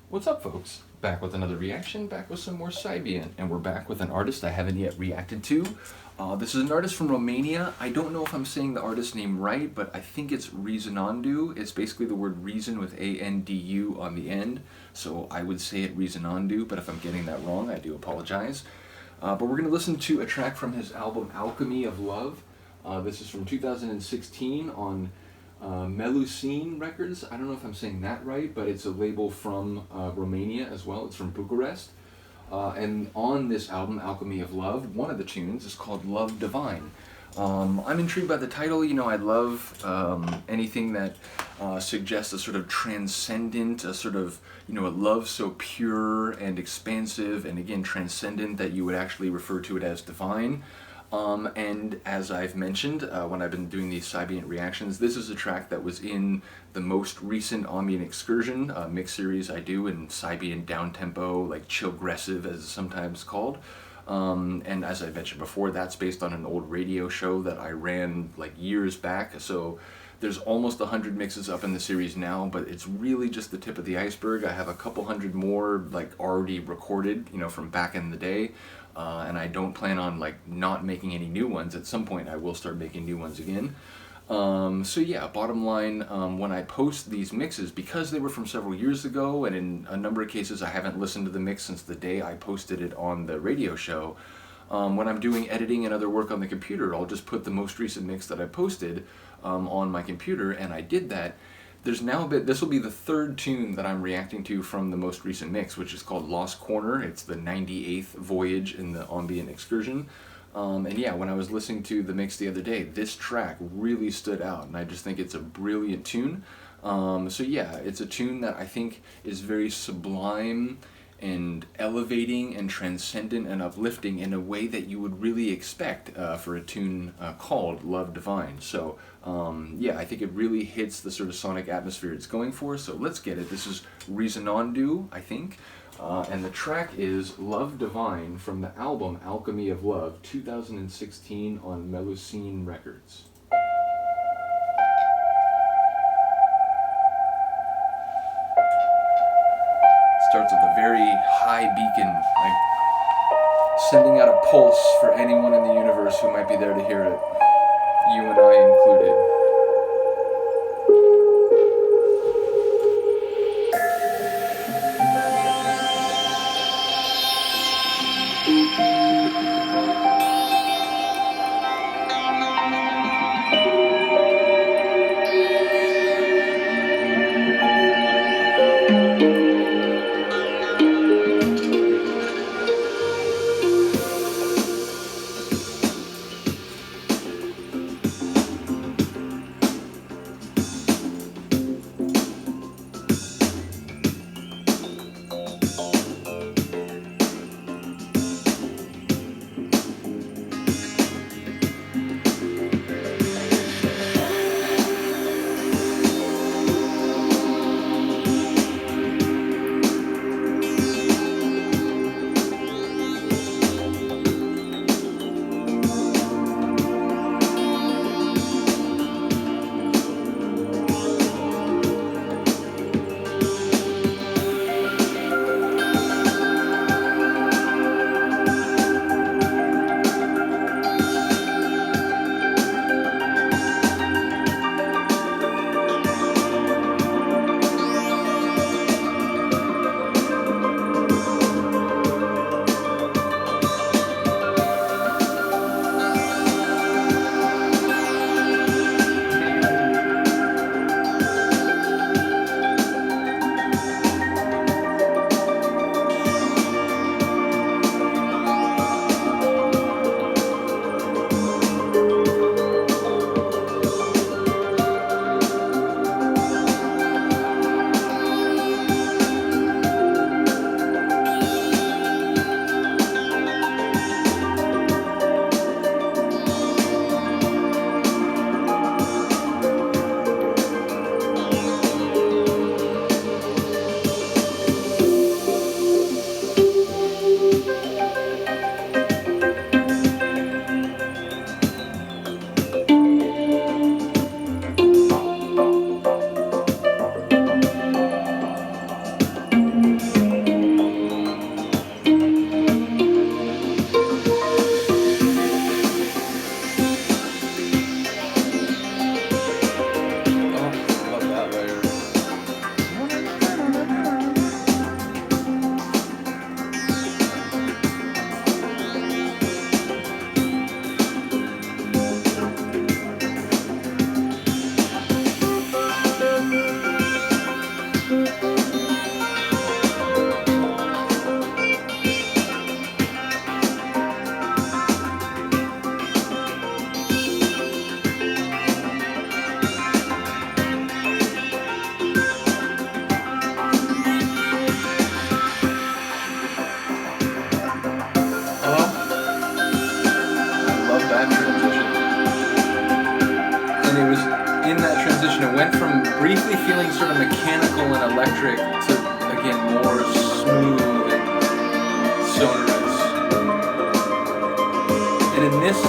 What's up, folks? Back with another reaction, back with some more Psybient, and we're back with an artist I haven't yet reacted to. This is an artist from Romania. I don't know if I'm saying the artist name right, but I think it's Reasonandu. It's basically the word reason with A-N-D-U on the end, so I would say it Reasonandu, but if I'm getting that wrong, I do apologize. But we're going to listen to a track from his album Alchemy of Love. This is from 2016 on Melusine records. I don't know if I'm saying that right, but it's a label from Romania as well. It's from Bucharest. And on this album, Alchemy of Love, one of the tunes is called Love Divine. I'm intrigued by the title. You know, I love anything that suggests a sort of transcendent, a sort of, you know, a love so pure and expansive and again transcendent that you would actually refer to it as divine. And as I've mentioned when I've been doing these Psybient reactions, this is a track that was in the most recent Ambient Excursion mix series I do in Psybient downtempo, like chillgressive as it's sometimes called. And as I mentioned before, that's based on an old radio show that I ran like years back. So there's almost 100 mixes up in the series now, but it's really just the tip of the iceberg. I have a couple hundred more like already recorded, you know, from back in the day. And I don't plan on like not making any new ones. At some point I will start making new ones again. So yeah, bottom line, when I post these mixes, because they were from several years ago, and in a number of cases I haven't listened to the mix since the day I posted it on the radio show, when I'm doing editing and other work on the computer, I'll just put the most recent mix that I posted on my computer, and I did that. There's now a bit, this will be the third tune that I'm reacting to from the most recent mix, which is called Lost Corner. It's the 98th voyage in the Ambient Excursion. And yeah, when I was listening to the mix the other day, this track really stood out, and I just think it's a brilliant tune. So yeah, it's a tune that I think is very sublime and elevating and transcendent and uplifting in a way that you would really expect for a tune called Love Divine. So yeah, I think it really hits the sort of sonic atmosphere it's going for, so let's get it. This is Reasonandu, I think, and the track is Love Divine from the album Alchemy of Love, 2016 on Melusine Records. Starts with a very high beacon, like sending out a pulse for anyone in the universe who might be there to hear it, you and I included. briefly feeling sort of mechanical and electric to, again, more smooth and sonorous. And in this,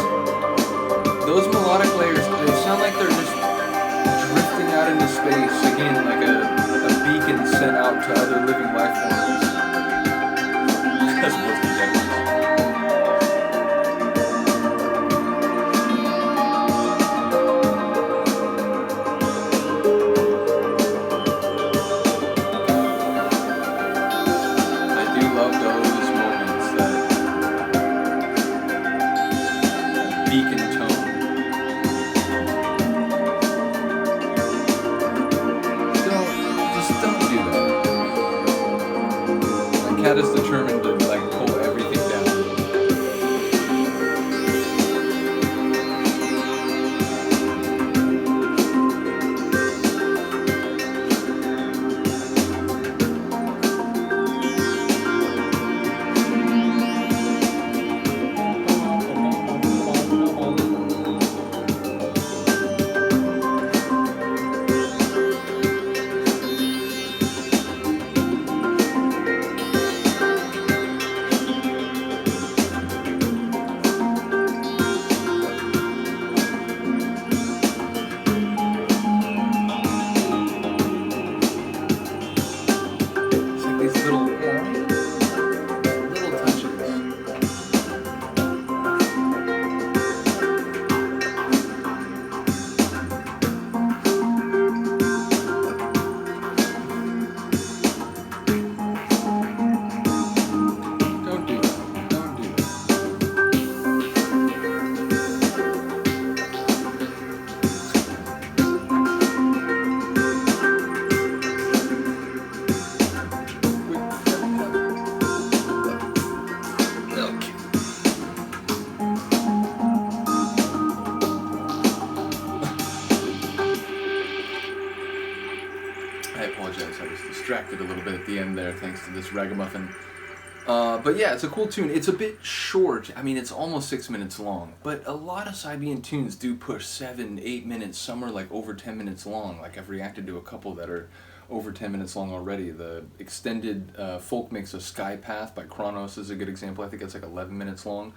those melodic layers, they sound like they're just drifting out into space, again, like a beacon sent out to other living life forms. As opposed to devils. Cat is determined to like pull everything down. I apologize, I was distracted a little bit at the end there thanks to this ragamuffin. But yeah, it's a cool tune. It's a bit short. I mean, it's almost 6 minutes long. But a lot of Psybient tunes do push 7, 8 minutes. Some are like over 10 minutes long. Like I've reacted to a couple that are over 10 minutes long already. The extended folk mix of Sky Path by Kronos is a good example. I think it's like 11 minutes long.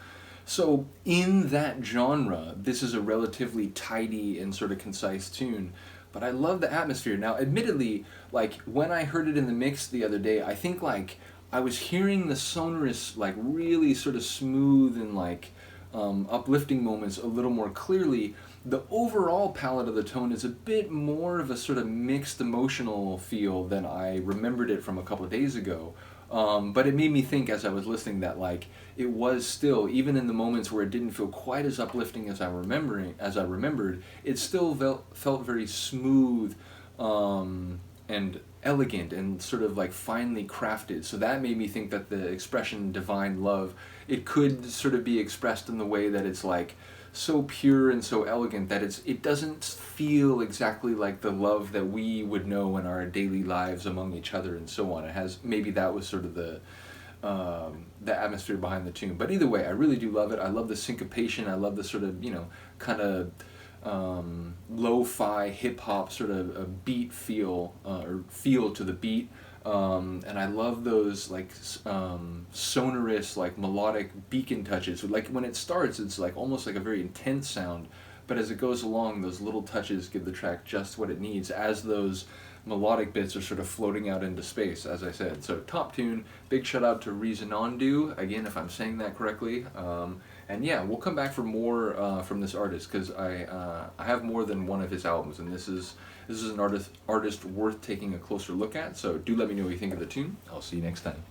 So in that genre, this is a relatively tidy and sort of concise tune. But I love the atmosphere. Now, admittedly, like when I heard it in the mix the other day, I think like I was hearing the sonorous, like really sort of smooth and like uplifting moments a little more clearly. The overall palette of the tone is a bit more of a sort of mixed emotional feel than I remembered it from a couple of days ago. But it made me think as I was listening that like it was still, even in the moments where it didn't feel quite as uplifting as I remembered, it still felt very smooth and elegant and sort of like finely crafted. So that made me think that the expression divine love, it could sort of be expressed in the way that it's like so pure and so elegant that it doesn't feel exactly like the love that we would know in our daily lives among each other and so on. It has, maybe that was sort of the atmosphere behind the tune. But either way, I really do love it. I love the syncopation. I love the sort of, you know, kind of lo-fi hip-hop sort of a beat feel, or feel to the beat. And I love those like sonorous, like melodic beacon touches. Like when it starts, it's like almost like a very intense sound, but as it goes along, those little touches give the track just what it needs as those melodic bits are sort of floating out into space, as I said. So top tune, big shout out to Reasonandu, again if I'm saying that correctly. And yeah, we'll come back for more from this artist, because I have more than one of his albums, and this is an artist worth taking a closer look at. So do let me know what you think of the tune. I'll see you next time.